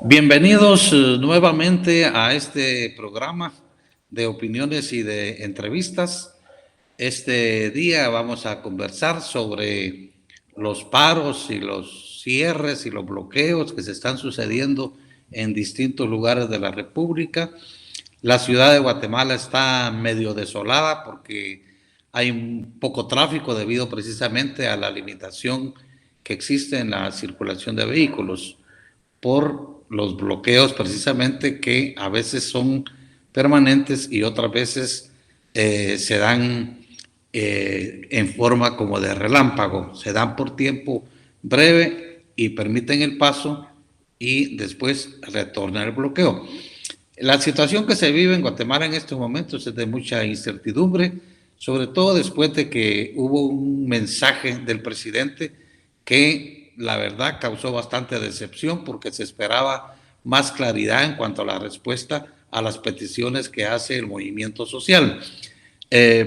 Bienvenidos nuevamente a este programa de opiniones y de entrevistas. Este día vamos a conversar sobre los paros y los cierres y los bloqueos que se están sucediendo en distintos lugares de la República. La ciudad de Guatemala está medio desolada porque hay un poco tráfico debido precisamente a la limitación que existe en la circulación de vehículos por los bloqueos precisamente que a veces son permanentes y otras veces se dan en forma como de relámpago, se dan por tiempo breve y permiten el paso y después retorna el bloqueo. La situación que se vive en Guatemala en estos momentos es de mucha incertidumbre, sobre todo después de que hubo un mensaje del presidente que la verdad causó bastante decepción porque se esperaba más claridad en cuanto a la respuesta a las peticiones que hace el movimiento social.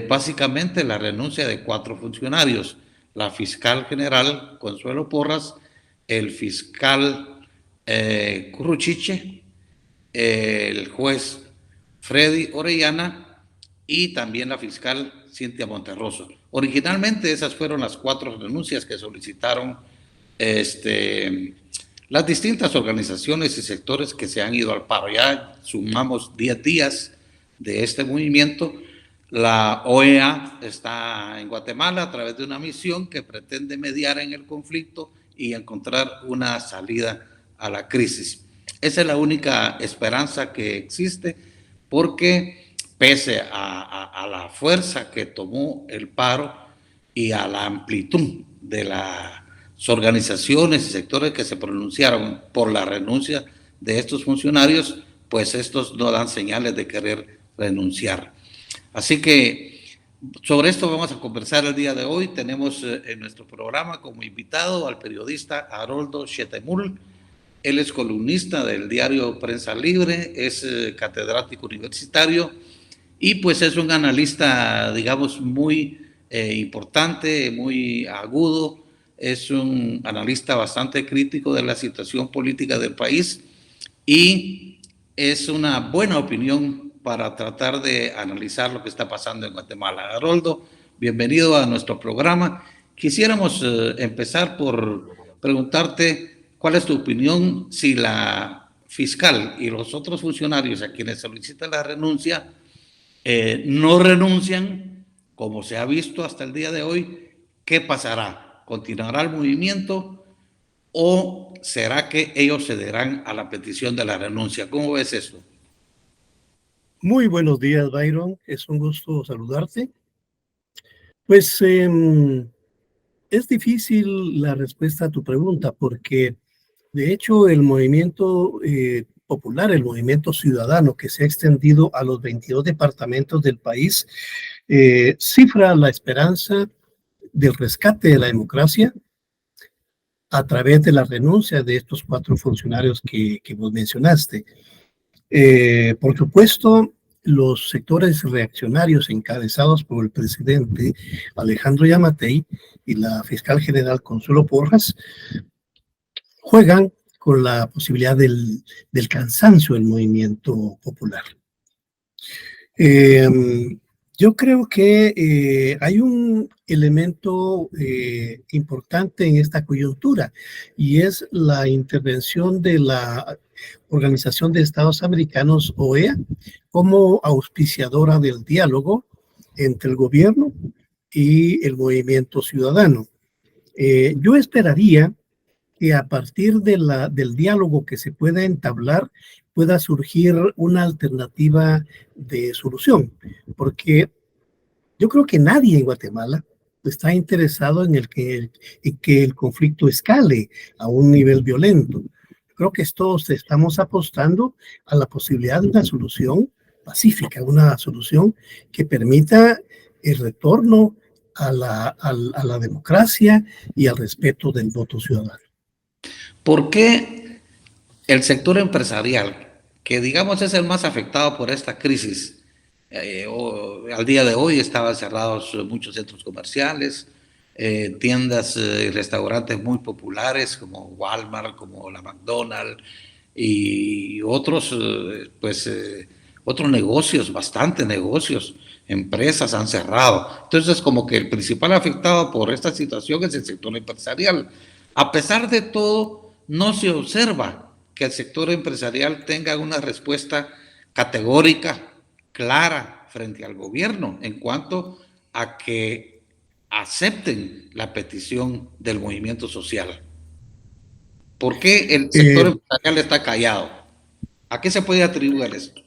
Básicamente la renuncia de 4 funcionarios, la fiscal general Consuelo Porras, el fiscal Curruchiche, el juez Freddy Orellana y también la fiscal Cintia Monterroso. Originalmente esas fueron las 4 renuncias que solicitaron las distintas organizaciones y sectores que se han ido al paro. Ya sumamos 10 días de este movimiento. La OEA está en Guatemala a través de una misión que pretende mediar en el conflicto y encontrar una salida a la crisis. Esa es la única esperanza que existe porque pese a la fuerza que tomó el paro y a la amplitud de las organizaciones y sectores que se pronunciaron por la renuncia de estos funcionarios, pues estos no dan señales de querer renunciar. Así que sobre esto vamos a conversar el día de hoy. Tenemos en nuestro programa como invitado al periodista Haroldo Chetemul. Él es columnista del diario Prensa Libre, es catedrático universitario y pues es un analista, digamos, muy importante, muy agudo. Es un analista bastante crítico de la situación política del país y es una buena opinión para tratar de analizar lo que está pasando en Guatemala. Haroldo, bienvenido a nuestro programa. Quisiéramos empezar por preguntarte cuál es tu opinión si la fiscal y los otros funcionarios a quienes solicitan la renuncia no renuncian, como se ha visto hasta el día de hoy. ¿Qué pasará? ¿Continuará el movimiento o será que ellos cederán a la petición de la renuncia? ¿Cómo ves esto? Muy buenos días, Byron. Es un gusto saludarte. Pues es difícil la respuesta a tu pregunta porque, de hecho, el movimiento popular, el movimiento ciudadano que se ha extendido a los 22 departamentos del país, cifra la esperanza del rescate de la democracia a través de la renuncia de estos 4 funcionarios que vos mencionaste. Por supuesto, los sectores reaccionarios encabezados por el presidente Alejandro Yamatei y la fiscal general Consuelo Porras juegan con la posibilidad del cansancio del movimiento popular. Yo creo que hay un elemento importante en esta coyuntura y es la intervención de la Organización de Estados Americanos, OEA, como auspiciadora del diálogo entre el gobierno y el movimiento ciudadano. Yo esperaría que a partir del diálogo que se pueda entablar pueda surgir una alternativa de solución, porque yo creo que nadie en Guatemala está interesado en que el conflicto escale a un nivel violento. Creo que todos estamos apostando a la posibilidad de una solución pacífica, una solución que permita el retorno a la democracia y al respeto del voto ciudadano. ¿Por qué el sector empresarial, que digamos es el más afectado por esta crisis, al día de hoy estaban cerrados muchos centros comerciales, tiendas y restaurantes muy populares como Walmart, como la McDonald's, y otros, otros negocios, bastantes negocios, empresas han cerrado. Entonces, como que el principal afectado por esta situación es el sector empresarial. A pesar de todo, no se observa que el sector empresarial tenga una respuesta categórica, clara, frente al gobierno en cuanto a que acepten la petición del movimiento social. ¿Por qué el sector Eh, empresarial está callado? ¿A qué se puede atribuir esto?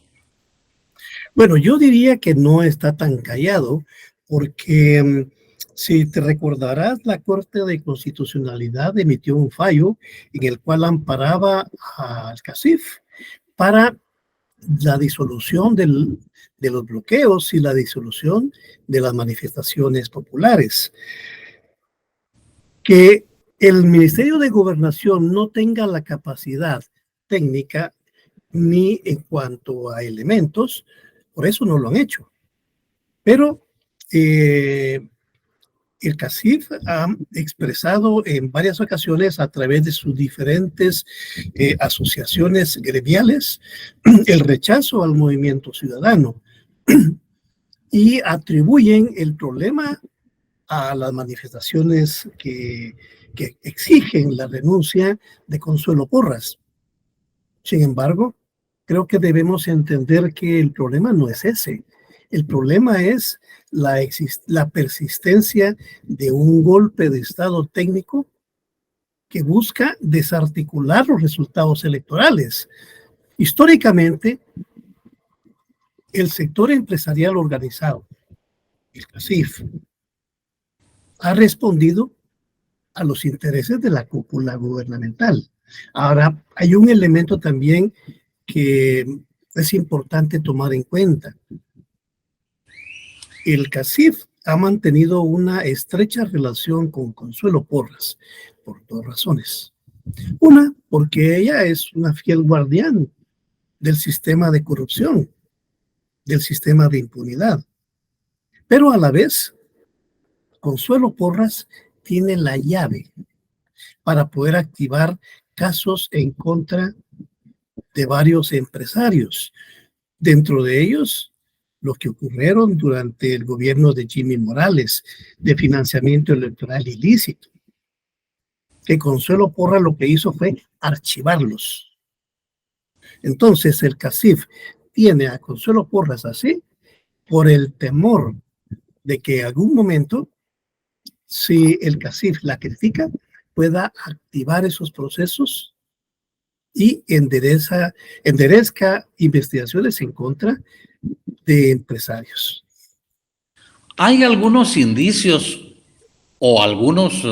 bueno, yo diría que no está tan callado porque si te recordarás, la Corte de Constitucionalidad emitió un fallo en el cual amparaba al CACIF para la disolución de los bloqueos y la disolución de las manifestaciones populares. Que el Ministerio de Gobernación no tenga la capacidad técnica ni en cuanto a elementos, por eso no lo han hecho. Pero el CACIF ha expresado en varias ocasiones a través de sus diferentes asociaciones gremiales el rechazo al movimiento ciudadano y atribuyen el problema a las manifestaciones que exigen la renuncia de Consuelo Porras. Sin embargo, creo que debemos entender que el problema no es ese. El problema es la persistencia de un golpe de Estado técnico que busca desarticular los resultados electorales. Históricamente, el sector empresarial organizado, el CACIF, ha respondido a los intereses de la cúpula gubernamental. Ahora, hay un elemento también que es importante tomar en cuenta. El CACIF ha mantenido una estrecha relación con Consuelo Porras por dos razones. Una, porque ella es una fiel guardián del sistema de corrupción, del sistema de impunidad. Pero a la vez, Consuelo Porras tiene la llave para poder activar casos en contra de varios empresarios. Dentro de ellos, lo que ocurrieron durante el gobierno de Jimmy Morales, de financiamiento electoral ilícito, que Consuelo Porras lo que hizo fue archivarlos. Entonces, el CACIF tiene a Consuelo Porras así por el temor de que en algún momento, si el CACIF la critica, pueda activar esos procesos y enderezca investigaciones en contra de empresarios. Hay algunos indicios o algunos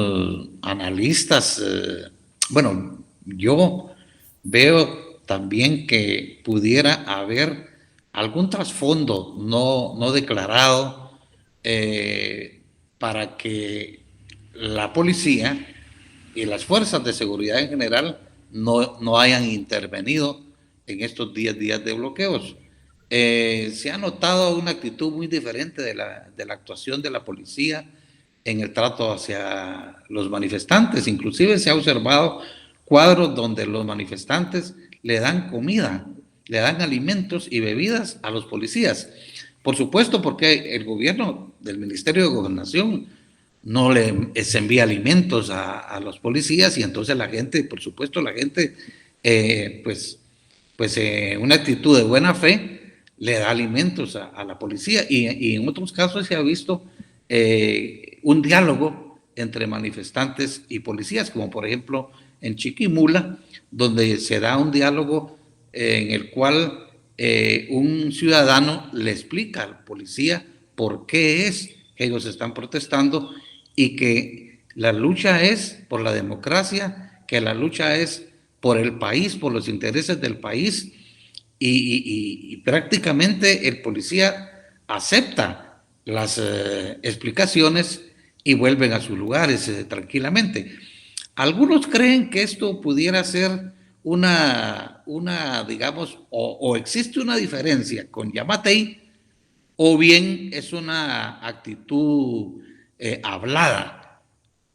analistas, bueno, yo veo también que pudiera haber algún trasfondo no declarado para que la policía y las fuerzas de seguridad en general no hayan intervenido en estos 10 días de bloqueos. Se ha notado una actitud muy diferente de la actuación de la policía en el trato hacia los manifestantes. Inclusive se ha observado cuadros donde los manifestantes le dan comida, le dan alimentos y bebidas a los policías. Por supuesto, porque el gobierno del Ministerio de Gobernación no les envía alimentos a los policías y entonces la gente, por supuesto, la gente, una actitud de buena fe, le da alimentos a la policía y en otros casos se ha visto un diálogo entre manifestantes y policías, como por ejemplo en Chiquimula, donde se da un diálogo en el cual un ciudadano le explica al policía por qué es que ellos están protestando y que la lucha es por la democracia, que la lucha es por el país, por los intereses del país, y prácticamente el policía acepta las explicaciones y vuelven a sus lugares tranquilamente. Algunos creen que esto pudiera ser digamos, o existe una diferencia con Yamatei, o bien es una actitud hablada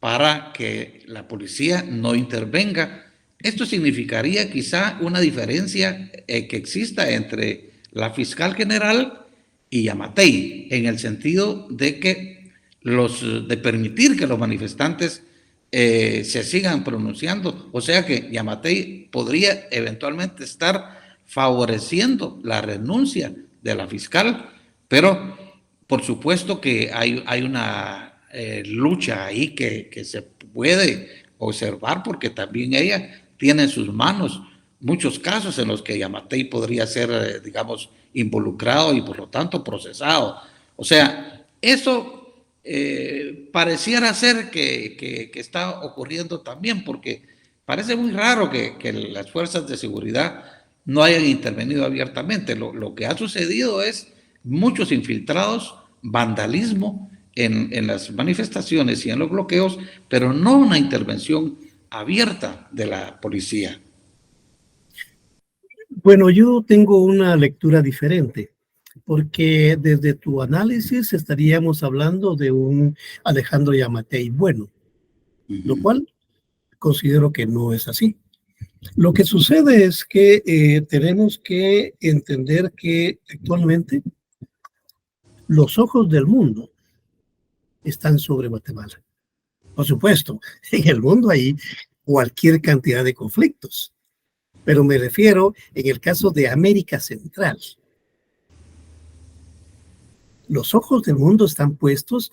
para que la policía no intervenga Esto significaría quizá una diferencia que exista entre la fiscal general y Yamatei, en el sentido de que de permitir que los manifestantes se sigan pronunciando. O sea que Yamatei podría eventualmente estar favoreciendo la renuncia de la fiscal, pero por supuesto que hay una lucha ahí que se puede observar, porque también ella tiene en sus manos muchos casos en los que Yamatei podría ser, digamos, involucrado y por lo tanto procesado. O sea, eso pareciera ser que está ocurriendo también, porque parece muy raro que las fuerzas de seguridad no hayan intervenido abiertamente. Lo que ha sucedido es muchos infiltrados, vandalismo en las manifestaciones y en los bloqueos, pero no una intervención abierta de la policía. Bueno, yo tengo una lectura diferente, porque desde tu análisis estaríamos hablando de un Alejandro Yamatei bueno, lo cual considero que no es así. Lo que sucede es que tenemos que entender que actualmente los ojos del mundo están sobre Guatemala. Por supuesto, en el mundo hay cualquier cantidad de conflictos, pero me refiero en el caso de América Central. Los ojos del mundo están puestos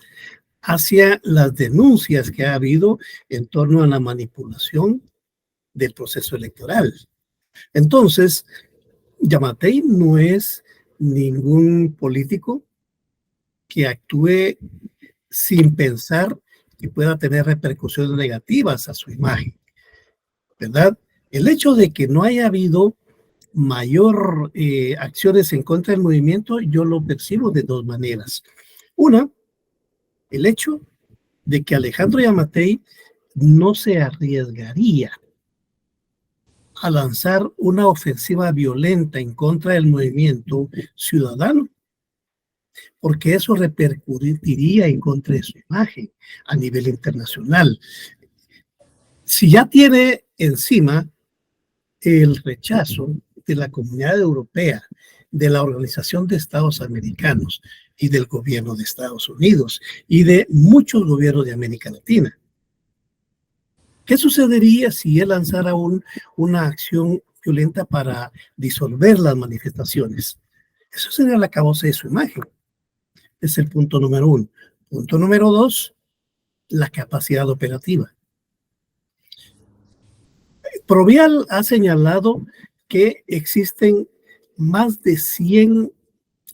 hacia las denuncias que ha habido en torno a la manipulación del proceso electoral. Entonces, Yamatei no es ningún político que actúe sin pensar que pueda tener repercusiones negativas a su imagen, ¿verdad? El hecho de que no haya habido mayor acciones en contra del movimiento, yo lo percibo de dos maneras. Una, el hecho de que Alejandro Yamatei no se arriesgaría a lanzar una ofensiva violenta en contra del movimiento ciudadano, porque eso repercutiría en contra de su imagen a nivel internacional. Si ya tiene encima el rechazo de la Comunidad Europea, de la Organización de Estados Americanos y del gobierno de Estados Unidos y de muchos gobiernos de América Latina, ¿qué sucedería si él lanzara una acción violenta para disolver las manifestaciones? Eso sería la causa de su imagen. Es el punto número uno. Punto número dos, la capacidad operativa. Provial ha señalado que existen más de 100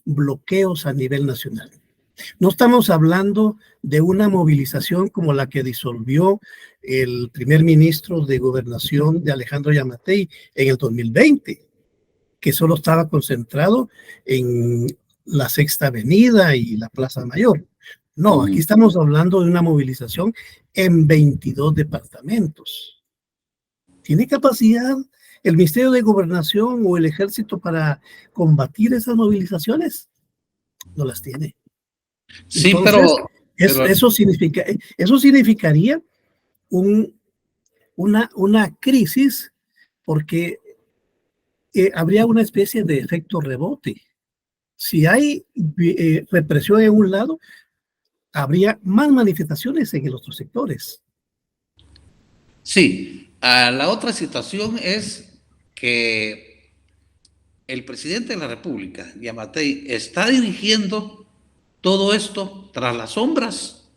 bloqueos a nivel nacional. No estamos hablando de una movilización como la que disolvió el primer ministro de Gobernación de Alejandro Yamatei en el 2020, que solo estaba concentrado en la Sexta Avenida y la Plaza Mayor. No, aquí estamos hablando de una movilización en 22 departamentos. ¿Tiene capacidad el Ministerio de Gobernación o el Ejército para combatir esas movilizaciones? No las tiene. Sí, Entonces, pero eso significaría una crisis, porque habría una especie de efecto rebote. Si hay represión en un lado, habría más manifestaciones en los otros sectores. sí, la otra situación es que el presidente de la República, Yamatei, está dirigiendo todo esto tras las sombras.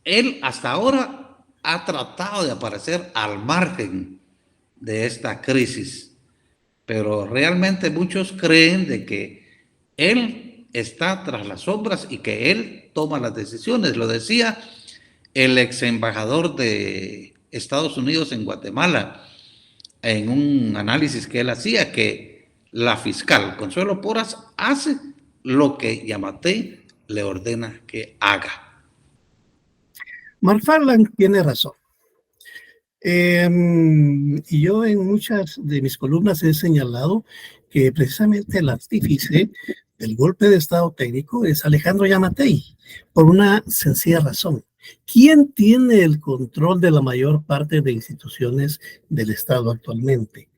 Él hasta ahora ha tratado de aparecer al margen de esta crisis, pero realmente muchos creen de que él está tras las sombras y que él toma las decisiones. Lo decía el ex embajador de Estados Unidos en Guatemala en un análisis que él hacía, que la fiscal Consuelo Porras hace lo que Yamatei le ordena que haga. McFarland tiene razón. Y yo en muchas de mis columnas he señalado que precisamente el artífice del golpe de Estado técnico es Alejandro Yamatei, por una sencilla razón. ¿Quién tiene el control de la mayor parte de instituciones del Estado actualmente?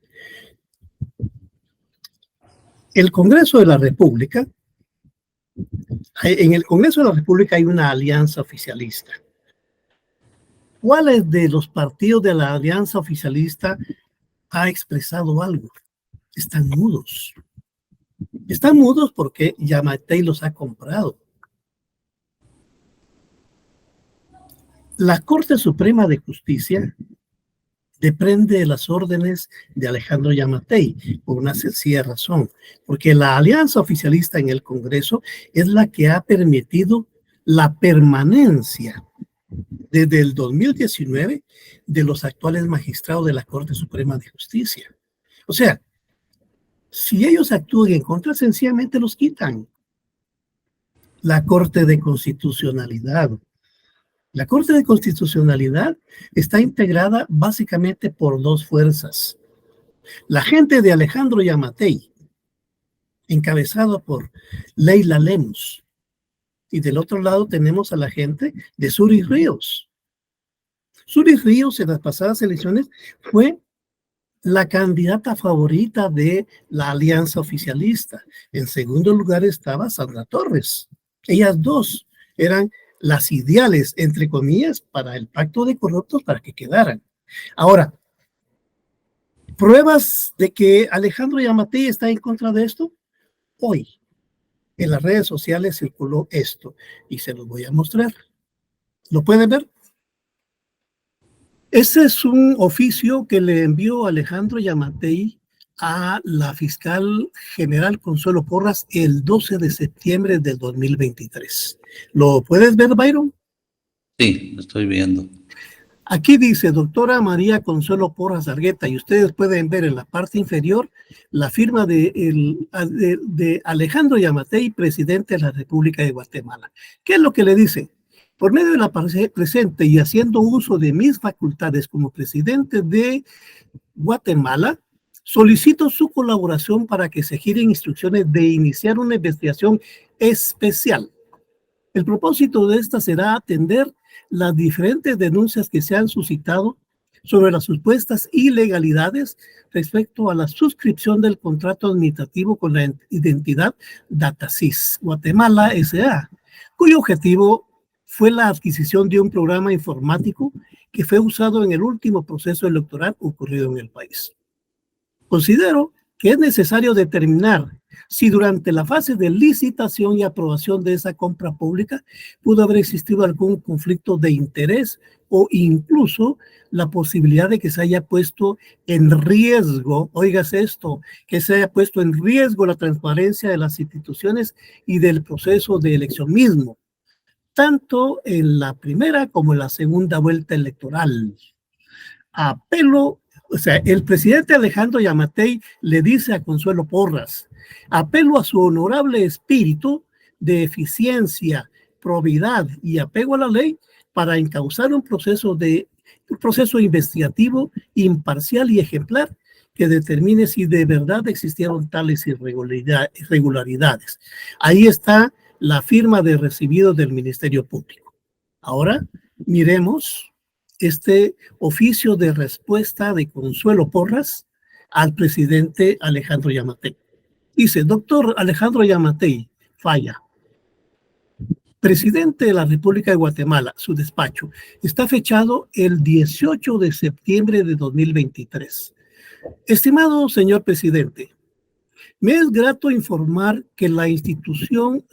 El Congreso de la República. En el Congreso de la República hay una alianza oficialista. ¿Cuáles de los partidos de la alianza oficialista ha expresado algo? Están mudos. Están mudos porque Yamatei los ha comprado. La Corte Suprema de Justicia depende de las órdenes de Alejandro Yamatei por una sencilla razón, porque la alianza oficialista en el Congreso es la que ha permitido la permanencia desde el 2019 de los actuales magistrados de la Corte Suprema de Justicia. O sea, si ellos actúan en contra, sencillamente los quitan. La Corte de Constitucionalidad. La Corte de Constitucionalidad está integrada básicamente por dos fuerzas. La gente de Alejandro Yamatei, encabezado por Leila Lemus, y del otro lado tenemos a la gente de Suri Ríos. Suri Ríos en las pasadas elecciones fue la candidata favorita de la alianza oficialista. En segundo lugar estaba Sandra Torres. Ellas dos eran las ideales, entre comillas, para el pacto de corruptos para que quedaran. Ahora, ¿pruebas de que Alejandro Yamatei está en contra de esto? Hoy, en las redes sociales circuló esto y se los voy a mostrar. ¿Lo pueden ver? Ese es un oficio que le envió Alejandro Yamatei a la fiscal general Consuelo Porras el 12 de septiembre del 2023. ¿Lo puedes ver, Byron? Sí, lo estoy viendo. Aquí dice doctora María Consuelo Porras Argueta y ustedes pueden ver en la parte inferior la firma de Alejandro Yamatei, presidente de la República de Guatemala. ¿Qué es lo que le dice? Por medio de la presente y haciendo uso de mis facultades como presidente de Guatemala, solicito su colaboración para que se giren instrucciones de iniciar una investigación especial. El propósito de esta será atender las diferentes denuncias que se han suscitado sobre las supuestas ilegalidades respecto a la suscripción del contrato administrativo con la entidad Datasys Guatemala S.A., cuyo objetivo fue la adquisición de un programa informático que fue usado en el último proceso electoral ocurrido en el país. Considero que es necesario determinar si durante la fase de licitación y aprobación de esa compra pública pudo haber existido algún conflicto de interés o incluso la posibilidad de que se haya puesto en riesgo, óigase esto, que se haya puesto en riesgo la transparencia de las instituciones y del proceso de elección mismo, tanto en la primera como en la segunda vuelta electoral. Apelo, o sea, el presidente Alejandro Yamatei le dice a Consuelo Porras: apelo a su honorable espíritu de eficiencia, probidad y apego a la ley para encauzar un proceso investigativo imparcial y ejemplar que determine si de verdad existieron tales irregularidades. Ahí está la firma de recibido del Ministerio Público. Ahora miremos este oficio de respuesta de Consuelo Porras al presidente Alejandro Yamatei. Dice: doctor Alejandro Yamatei, falla. Presidente de la República de Guatemala, su despacho, está fechado el 18 de septiembre de 2023. Estimado señor presidente, me es grato informar que la institución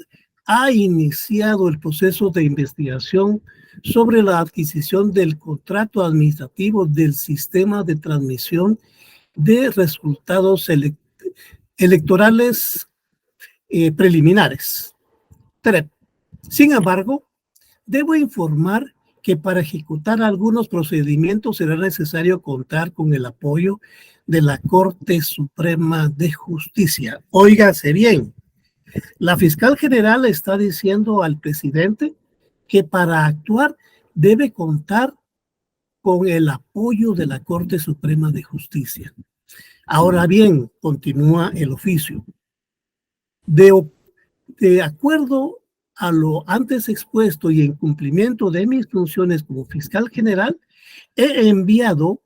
ha iniciado el proceso de investigación sobre la adquisición del contrato administrativo del sistema de transmisión de resultados electorales preliminares, TREP. Sin embargo, debo informar que para ejecutar algunos procedimientos será necesario contar con el apoyo de la Corte Suprema de Justicia. Óigase bien, la fiscal general está diciendo al presidente que para actuar debe contar con el apoyo de la Corte Suprema de Justicia. Ahora bien, continúa el oficio. De acuerdo a lo antes expuesto y en cumplimiento de mis funciones como fiscal general, he enviado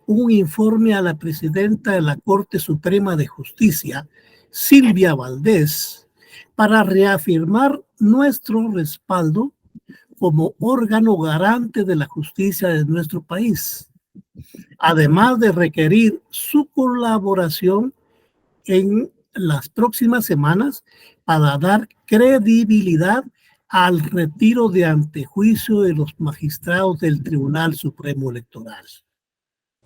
un informe a la presidenta de la Corte Suprema de Justicia, Silvia Valdés, para reafirmar nuestro respaldo como órgano garante de la justicia de nuestro país, además de requerir su colaboración en las próximas semanas para dar credibilidad al retiro de antejuicio de los magistrados del Tribunal Supremo Electoral.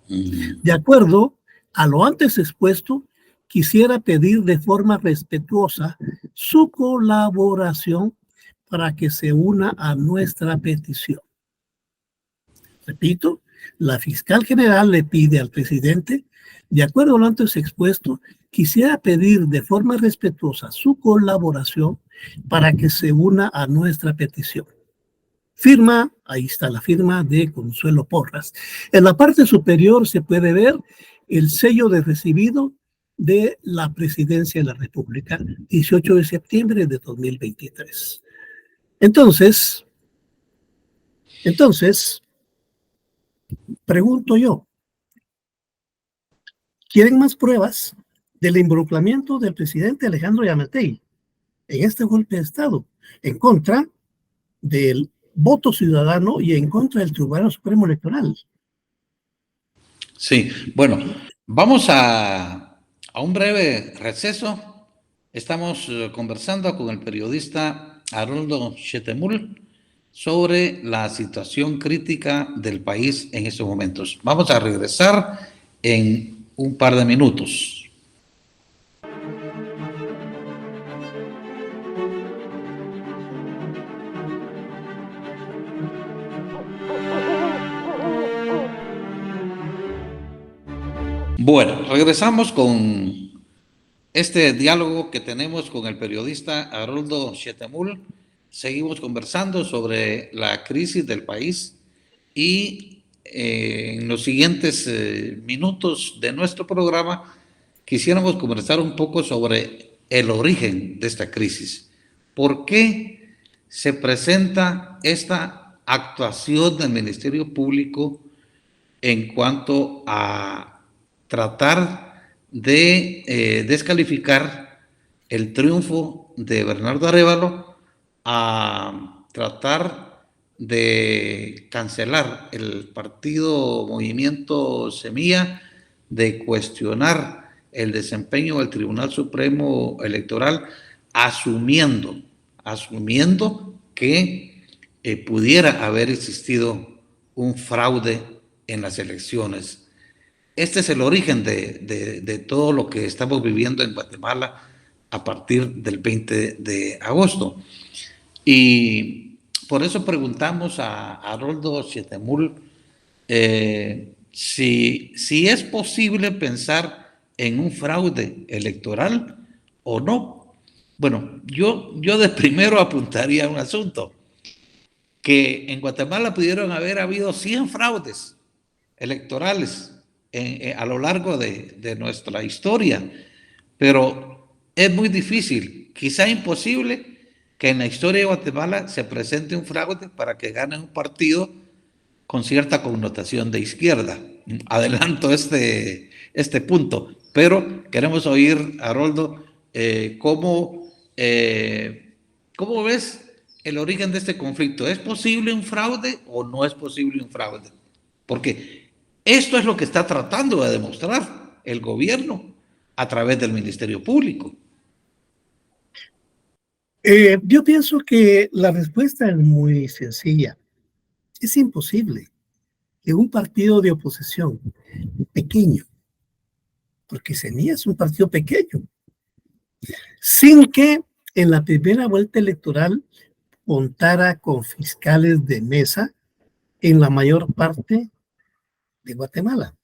De acuerdo a lo antes expuesto, quisiera pedir de forma respetuosa su colaboración para que se una a nuestra petición. Repito, la fiscal general le pide al presidente, de acuerdo a lo antes expuesto, quisiera pedir de forma respetuosa su colaboración para que se una a nuestra petición. Firma, ahí está la firma de Consuelo Porras. En la parte superior se puede ver el sello de recibido de la Presidencia de la República, 18 de septiembre de 2023. Entonces, pregunto yo, ¿quieren más pruebas del involucramiento del presidente Alejandro Yamatei en este golpe de Estado en contra del voto ciudadano y en contra del Tribunal Supremo Electoral? Sí, bueno, vamos a un breve receso. Estamos conversando con el periodista Haroldo Chetemul sobre la situación crítica del país en estos momentos. Vamos a regresar en un par de minutos. Bueno, regresamos con este diálogo que tenemos con el periodista Haroldo Chetemul. Seguimos conversando sobre la crisis del país y en los siguientes minutos de nuestro programa quisiéramos conversar un poco sobre el origen de esta crisis. ¿Por qué se presenta esta actuación del Ministerio Público en cuanto a tratar de descalificar el triunfo de Bernardo Arévalo, a tratar de cancelar el partido Movimiento Semilla, de cuestionar el desempeño del Tribunal Supremo Electoral, asumiendo que pudiera haber existido un fraude en las elecciones? Este es el origen de todo lo que estamos viviendo en Guatemala a partir del 20 de agosto. Y por eso preguntamos a Haroldo Chetemul si es posible pensar en un fraude electoral o no. Bueno, yo de primero apuntaría a un asunto, que en Guatemala pudieron haber habido 100 fraudes electorales a lo largo de nuestra historia, pero es muy difícil, quizá imposible, que en la historia de Guatemala se presente un fraude para que gane un partido con cierta connotación de izquierda. Adelanto este punto, pero queremos oír, Haroldo, ¿cómo ves el origen de este conflicto? ¿Es posible un fraude o no es posible un fraude? Porque esto es lo que está tratando de demostrar el gobierno a través del Ministerio Público. Yo pienso que la respuesta es muy sencilla. Es imposible que un partido de oposición pequeño, porque Semilla es un partido pequeño, sin que en la primera vuelta electoral contara con fiscales de mesa en la mayor parte de Guatemala.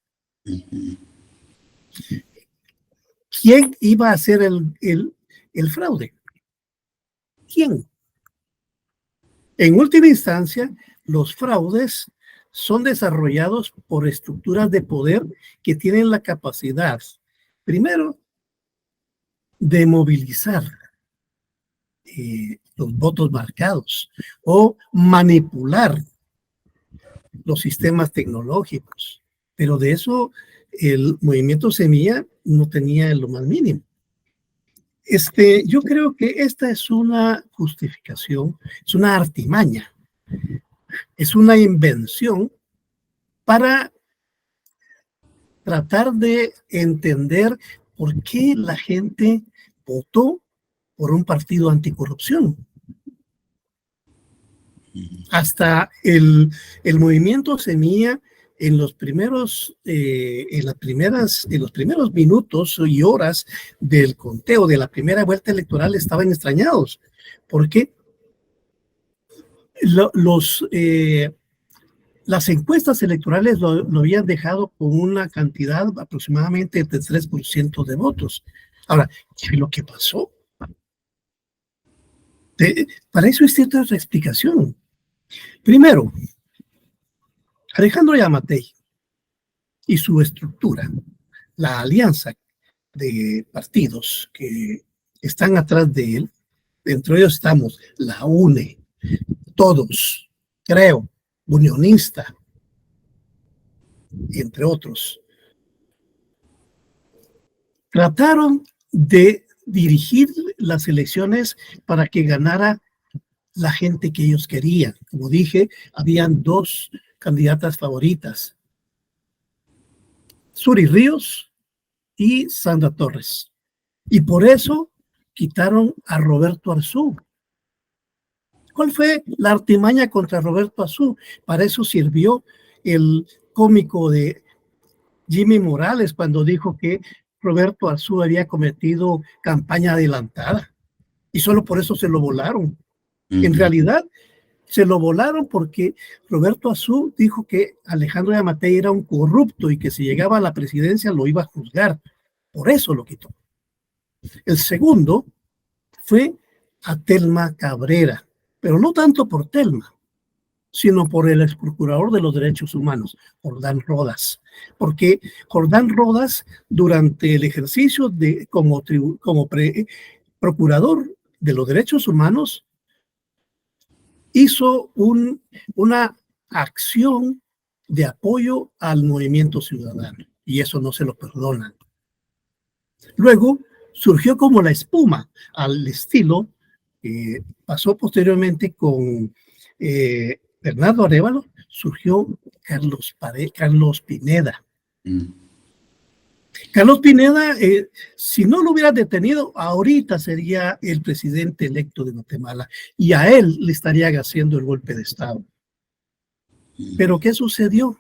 ¿Quién iba a hacer el fraude? ¿Quién? En última instancia, los fraudes son desarrollados por estructuras de poder que tienen la capacidad, primero, de movilizar los votos marcados o manipular los sistemas tecnológicos. Pero de eso el movimiento Semilla no tenía lo más mínimo. Yo creo que esta es una justificación, es una artimaña, es una invención para tratar de entender por qué la gente votó por un partido anticorrupción. Hasta el movimiento Semilla en los primeros minutos y horas del conteo de la primera vuelta electoral estaban extrañados, porque las encuestas electorales lo habían dejado con una cantidad aproximadamente de 3% de votos. Ahora, ¿qué es lo que pasó? Para eso es cierta explicación. Primero, Alejandro Yamatei y su estructura, la alianza de partidos que están atrás de él, dentro de ellos estamos la UNE, todos, creo, Unionista, entre otros, trataron de dirigir las elecciones para que ganara la gente que ellos querían. Como dije, habían dos candidatas favoritas, Suri Ríos y Sandra Torres. Y por eso quitaron a Roberto Arzú. ¿Cuál fue la artimaña contra Roberto Arzú? Para eso sirvió el cómico de Jimmy Morales cuando dijo que Roberto Arzú había cometido campaña adelantada y solo por eso se lo volaron. En realidad, se lo volaron porque Roberto Arzú dijo que Alejandro Yamatei era un corrupto y que si llegaba a la presidencia lo iba a juzgar. Por eso lo quitó. El segundo fue a Telma Cabrera, pero no tanto por Telma, sino por el ex procurador de los derechos humanos, Jordán Rodas. Porque Jordán Rodas, durante el ejercicio como procurador de los derechos humanos, hizo una acción de apoyo al movimiento ciudadano, y eso no se lo perdonan. Luego surgió como la espuma, al estilo pasó posteriormente con Bernardo Arévalo, surgió Carlos Pineda. Carlos Pineda, si no lo hubiera detenido, ahorita sería el presidente electo de Guatemala y a él le estaría haciendo el golpe de Estado. Pero ¿qué sucedió?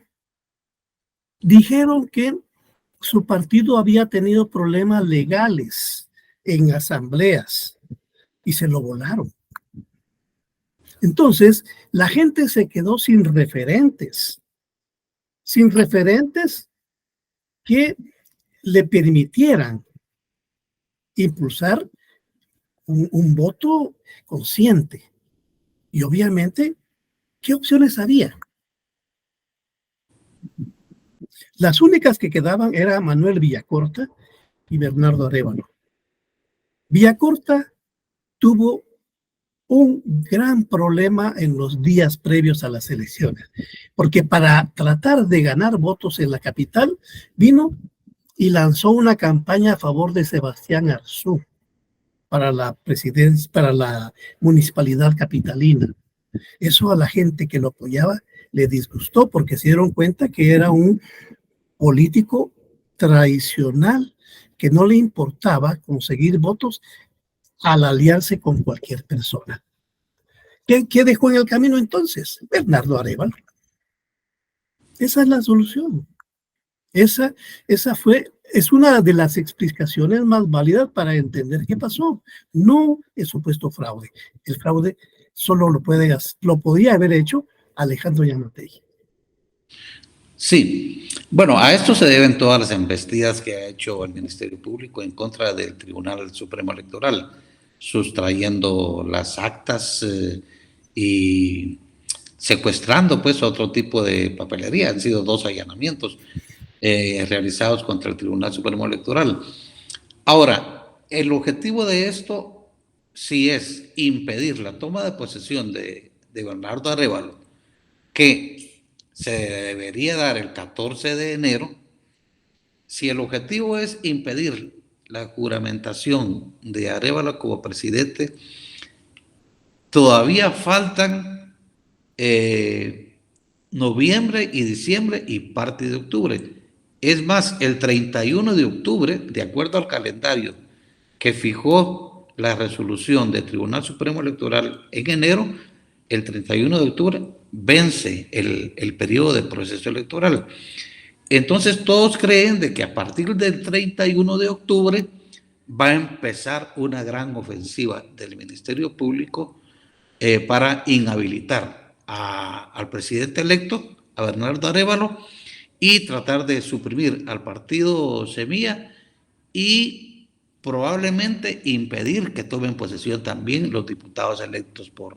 Dijeron que su partido había tenido problemas legales en asambleas y se lo volaron. Entonces, la gente se quedó sin referentes que le permitieran impulsar un voto consciente. Y obviamente, ¿qué opciones había? Las únicas que quedaban eran Manuel Villacorta y Bernardo Arévalo. Villacorta tuvo un gran problema en los días previos a las elecciones, porque para tratar de ganar votos en la capital, vino y lanzó una campaña a favor de Sebastián Arzú para la presidencia, para la municipalidad capitalina. Eso a la gente que lo apoyaba le disgustó porque se dieron cuenta que era un político tradicional que no le importaba conseguir votos al aliarse con cualquier persona. ¿Qué dejó en el camino entonces? Bernardo Arévalo. Esa es la solución. Es una de las explicaciones más válidas para entender qué pasó. No el supuesto fraude. El fraude solo lo podía haber hecho Alejandro Yamatei. Sí, bueno, a esto se deben todas las embestidas que ha hecho el Ministerio Público en contra del Tribunal Supremo Electoral, sustrayendo las actas y secuestrando pues otro tipo de papelería. Han sido 2 allanamientos realizados contra el Tribunal Supremo Electoral. Ahora, el objetivo de esto si es impedir la toma de posesión de Bernardo Arévalo, que se debería dar el 14 de enero, si el objetivo es impedir la juramentación de Arévalo como presidente, todavía faltan noviembre y diciembre y parte de octubre. Es más, el 31 de octubre, de acuerdo al calendario que fijó la resolución del Tribunal Supremo Electoral en enero, el 31 de octubre vence el periodo de proceso electoral. Entonces todos creen de que a partir del 31 de octubre va a empezar una gran ofensiva del Ministerio Público para inhabilitar al presidente electo, a Bernardo Arévalo, y tratar de suprimir al partido Semilla y probablemente impedir que tomen posesión también los diputados electos por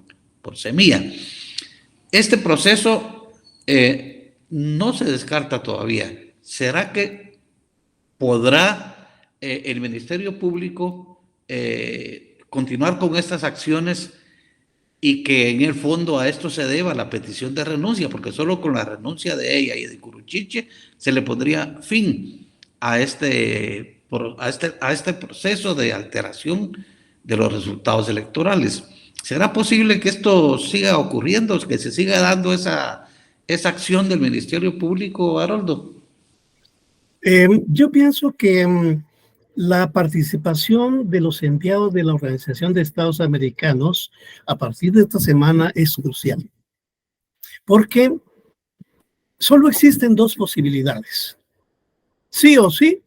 Semilla. Este proceso no se descarta todavía. ¿Será que podrá el Ministerio Público continuar con estas acciones y que en el fondo a esto se deba la petición de renuncia? Porque solo con la renuncia de ella y de Curuchiche se le pondría fin a este proceso de alteración de los resultados electorales. ¿Será posible que esto siga ocurriendo, que se siga dando esa acción del Ministerio Público, Haroldo? Yo pienso que la participación de los enviados de la Organización de Estados Americanos a partir de esta semana es crucial, porque solo existen dos posibilidades. Sí o sí,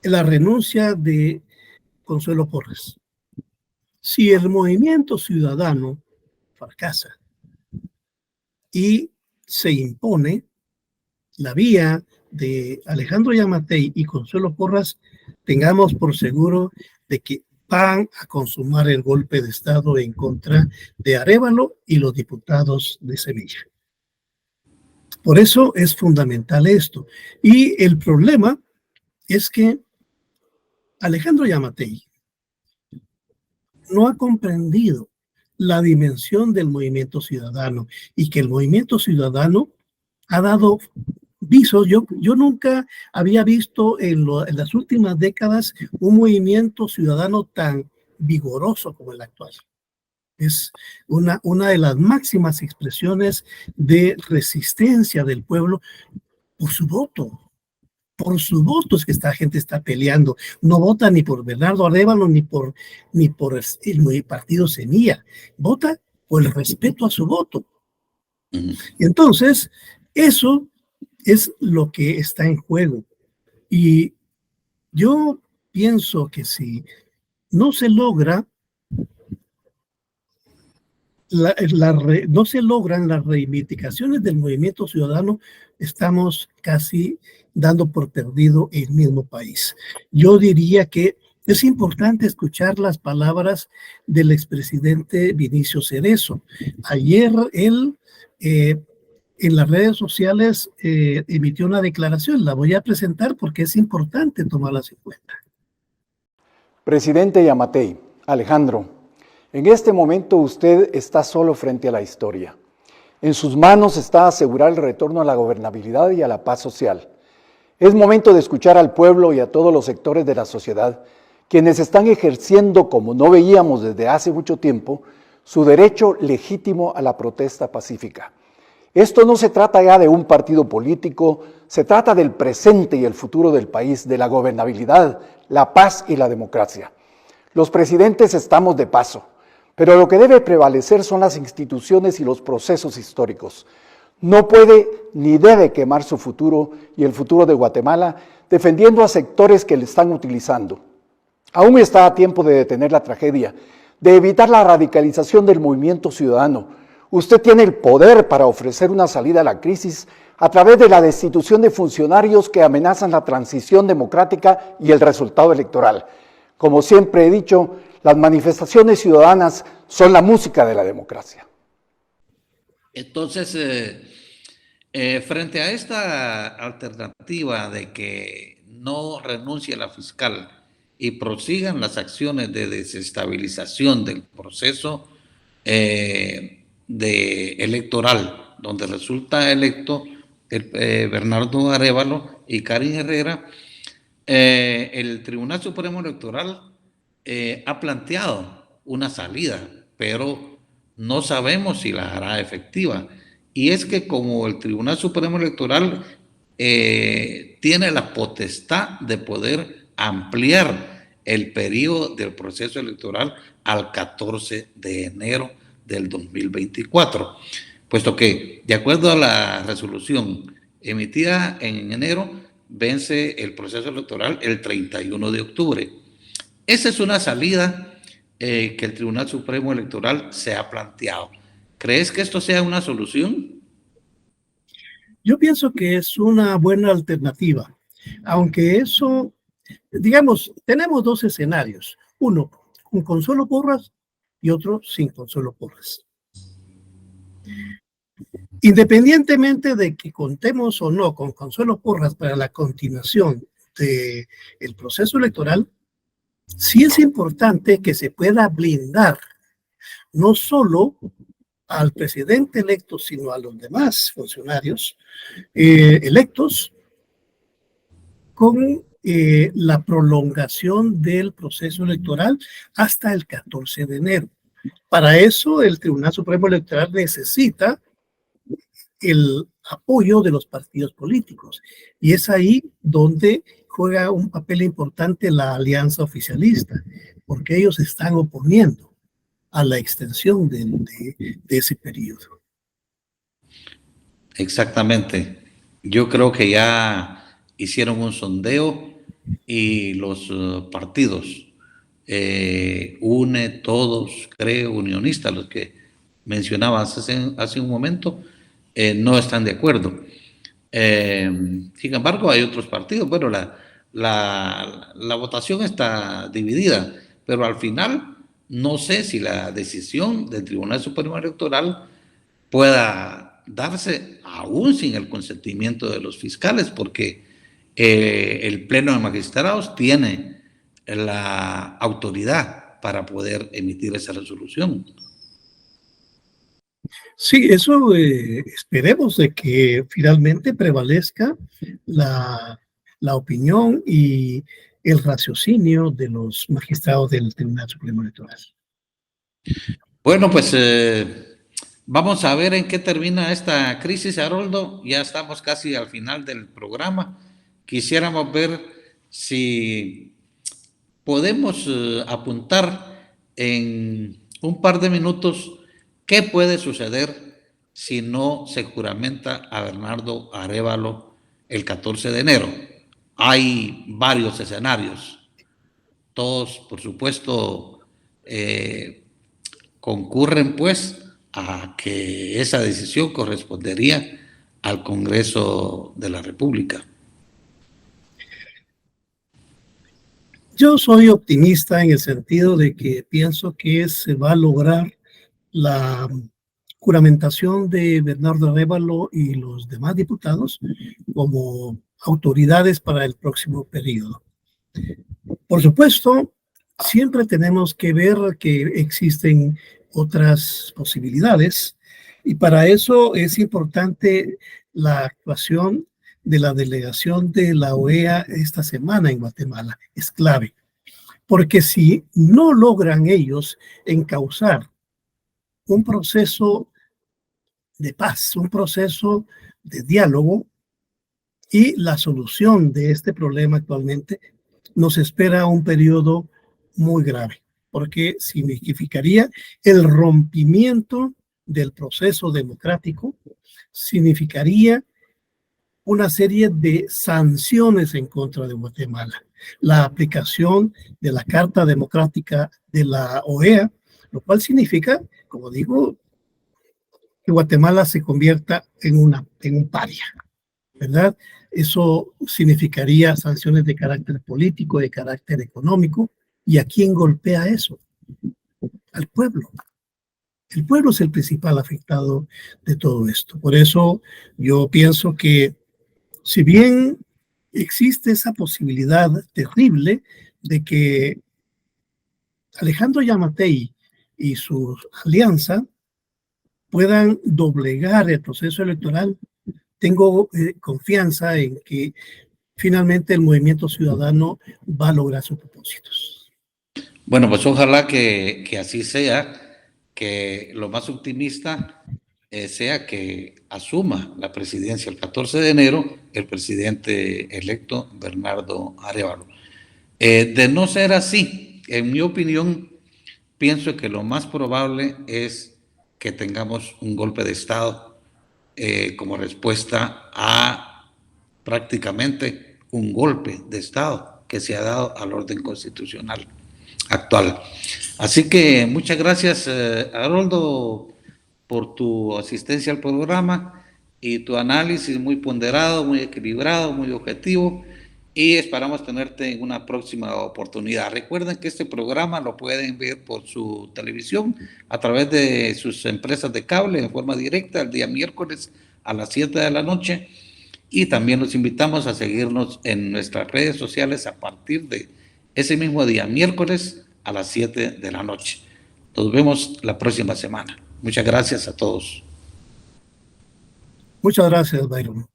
la renuncia de Consuelo Porras. Si el movimiento ciudadano fracasa y se impone la vía de Alejandro Yamatei y Consuelo Porras, tengamos por seguro de que van a consumar el golpe de Estado en contra de Arévalo y los diputados de Semilla. Por eso es fundamental esto. Y el problema es que Alejandro Yamatei no ha comprendido la dimensión del movimiento ciudadano y que el movimiento ciudadano ha dado visos. Yo nunca había visto en las últimas décadas un movimiento ciudadano tan vigoroso como el actual. Es una de las máximas expresiones de resistencia del pueblo por su voto. Por sus votos que esta gente está peleando. No vota ni por Bernardo Arévalo ni por el partido Semilla. Vota por el respeto a su voto. Entonces, eso es lo que está en juego. Y yo pienso que si no se logra, no se logran las reivindicaciones del movimiento ciudadano, estamos casi dando por perdido el mismo país. Yo diría que es importante escuchar las palabras del expresidente Vinicio Cerezo. Ayer él en las redes sociales emitió una declaración, la voy a presentar porque es importante tomarlas en cuenta. Presidente Yamatei, Alejandro, en este momento usted está solo frente a la historia. En sus manos está asegurar el retorno a la gobernabilidad y a la paz social. Es momento de escuchar al pueblo y a todos los sectores de la sociedad, quienes están ejerciendo, como no veíamos desde hace mucho tiempo, su derecho legítimo a la protesta pacífica. Esto no se trata ya de un partido político, se trata del presente y el futuro del país, de la gobernabilidad, la paz y la democracia. Los presidentes estamos de paso, pero lo que debe prevalecer son las instituciones y los procesos históricos. No puede ni debe quemar su futuro y el futuro de Guatemala defendiendo a sectores que le están utilizando. Aún está a tiempo de detener la tragedia, de evitar la radicalización del movimiento ciudadano. Usted tiene el poder para ofrecer una salida a la crisis a través de la destitución de funcionarios que amenazan la transición democrática y el resultado electoral. Como siempre he dicho, las manifestaciones ciudadanas son la música de la democracia. Entonces, frente a esta alternativa de que no renuncie la fiscal y prosigan las acciones de desestabilización del proceso electoral, donde resulta electo Bernardo Arévalo y Karin Herrera, el Tribunal Supremo Electoral ha planteado una salida, pero no sabemos si la hará efectiva. Y es que como el Tribunal Supremo Electoral tiene la potestad de poder ampliar el periodo del proceso electoral al 14 de enero del 2024, puesto que, de acuerdo a la resolución emitida en enero, vence el proceso electoral el 31 de octubre. Esa es una salida que el Tribunal Supremo Electoral se ha planteado. ¿Crees que esto sea una solución? Yo pienso que es una buena alternativa, aunque eso, digamos, tenemos dos escenarios, uno con Consuelo Porras y otro sin Consuelo Porras. Independientemente de que contemos o no con Consuelo Porras para la continuación del proceso electoral, sí es importante que se pueda blindar no solo al presidente electo, sino a los demás funcionarios electos con la prolongación del proceso electoral hasta el 14 de enero. Para eso, el Tribunal Supremo Electoral necesita el apoyo de los partidos políticos. Y es ahí donde juega un papel importante la alianza oficialista, porque ellos están oponiendo a la extensión de ese periodo. Exactamente. Yo creo que ya hicieron un sondeo y los partidos, UNE, Todos, Creo, Unionistas, los que mencionabas hace un momento, no están de acuerdo. Sin embargo, hay otros partidos. Bueno, la votación está dividida, pero al final no sé si la decisión del Tribunal Supremo Electoral pueda darse aún sin el consentimiento de los fiscales, porque el Pleno de Magistrados tiene la autoridad para poder emitir esa resolución. Sí, eso esperemos de que finalmente prevalezca la opinión y el raciocinio de los magistrados del Tribunal Supremo Electoral. Bueno, pues vamos a ver en qué termina esta crisis, Haroldo. Ya estamos casi al final del programa. Quisiéramos ver si podemos apuntar en un par de minutos qué puede suceder si no se juramenta a Bernardo Arévalo el 14 de enero. Hay varios escenarios. Todos, por supuesto, concurren pues a que esa decisión correspondería al Congreso de la República. Yo soy optimista en el sentido de que pienso que se va a lograr la juramentación de Bernardo Arévalo y los demás diputados como autoridades para el próximo periodo. Por supuesto, siempre tenemos que ver que existen otras posibilidades y para eso es importante la actuación de la delegación de la OEA esta semana en Guatemala. Es clave, porque si no logran ellos encauzar un proceso de paz, un proceso de diálogo y la solución de este problema actualmente, nos espera un periodo muy grave, porque significaría el rompimiento del proceso democrático, significaría una serie de sanciones en contra de Guatemala, la aplicación de la Carta Democrática de la OEA, lo cual significa, como digo, que Guatemala se convierta en un paria, ¿verdad? Eso significaría sanciones de carácter político, de carácter económico. ¿Y a quién golpea eso? Al pueblo. El pueblo es el principal afectado de todo esto. Por eso yo pienso que si bien existe esa posibilidad terrible de que Alejandro Yamatei y su alianza puedan doblegar el proceso electoral. Tengo confianza en que finalmente el movimiento ciudadano va a lograr sus propósitos. Bueno, pues ojalá que así sea, que lo más optimista sea que asuma la presidencia el 14 de enero el presidente electo Bernardo Arévalo. De no ser así, en mi opinión, pienso que lo más probable es que tengamos un golpe de Estado como respuesta a prácticamente un golpe de Estado que se ha dado al orden constitucional actual. Así que muchas gracias, Haroldo, por tu asistencia al programa y tu análisis muy ponderado, muy equilibrado, muy objetivo, y esperamos tenerte en una próxima oportunidad. Recuerden que este programa lo pueden ver por su televisión a través de sus empresas de cable en forma directa el día miércoles a las 7 de la noche, y también los invitamos a seguirnos en nuestras redes sociales a partir de ese mismo día, miércoles a las 7 de la noche. Nos vemos la próxima semana. Muchas gracias a todos. Muchas gracias, Byron.